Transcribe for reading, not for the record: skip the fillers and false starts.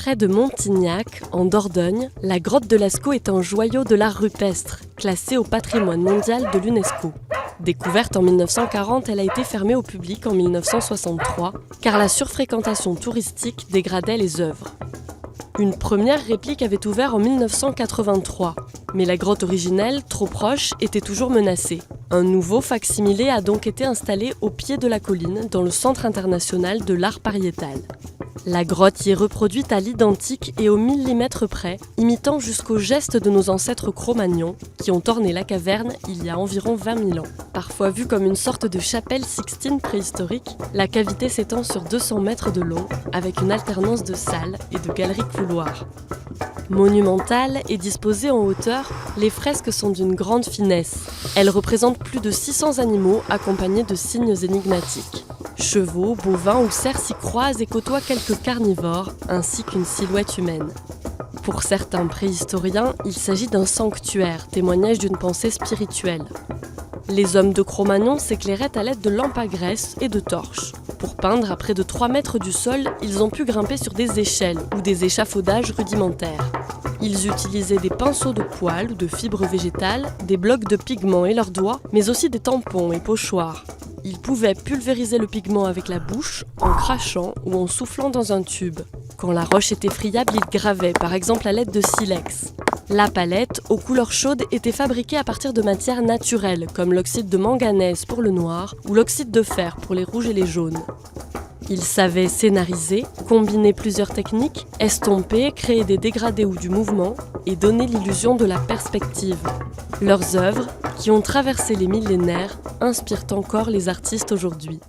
Près de Montignac, en Dordogne, la grotte de Lascaux est un joyau de l'art rupestre, classé au patrimoine mondial de l'UNESCO. Découverte en 1940, elle a été fermée au public en 1963, car la surfréquentation touristique dégradait les œuvres. Une première réplique avait ouvert en 1983, mais la grotte originelle, trop proche, était toujours menacée. Un nouveau fac-similé a donc été installé au pied de la colline, dans le Centre international de l'art pariétal. La grotte y est reproduite à l'identique et au millimètre près, imitant jusqu'aux gestes de nos ancêtres Cro-Magnons, qui ont orné la caverne il y a environ 20 000 ans. Parfois vue comme une sorte de chapelle sixtine préhistorique, la cavité s'étend sur 200 mètres de long, avec une alternance de salles et de galeries couloirs. Monumentales et disposées en hauteur, les fresques sont d'une grande finesse. Elles représentent plus de 600 animaux accompagnés de signes énigmatiques. Chevaux, bovins ou cerfs s'y croisent et côtoient quelques carnivores, ainsi qu'une silhouette humaine. Pour certains préhistoriens, il s'agit d'un sanctuaire, témoignage d'une pensée spirituelle. Les hommes de Cro-Magnon s'éclairaient à l'aide de lampes à graisse et de torches. Pour peindre à près de 3 mètres du sol, ils ont pu grimper sur des échelles ou des échafaudages rudimentaires. Ils utilisaient des pinceaux de poils ou de fibres végétales, des blocs de pigments et leurs doigts, mais aussi des tampons et pochoirs. Ils pouvaient pulvériser le pigment avec la bouche, en crachant ou en soufflant dans un tube. Quand la roche était friable, ils gravaient, par exemple à l'aide de silex. La palette, aux couleurs chaudes, était fabriquée à partir de matières naturelles, comme l'oxyde de manganèse pour le noir ou l'oxyde de fer pour les rouges et les jaunes. Ils savaient scénariser, combiner plusieurs techniques, estomper, créer des dégradés ou du mouvement et donner l'illusion de la perspective. Leurs œuvres, qui ont traversé les millénaires, inspirent encore les artistes aujourd'hui.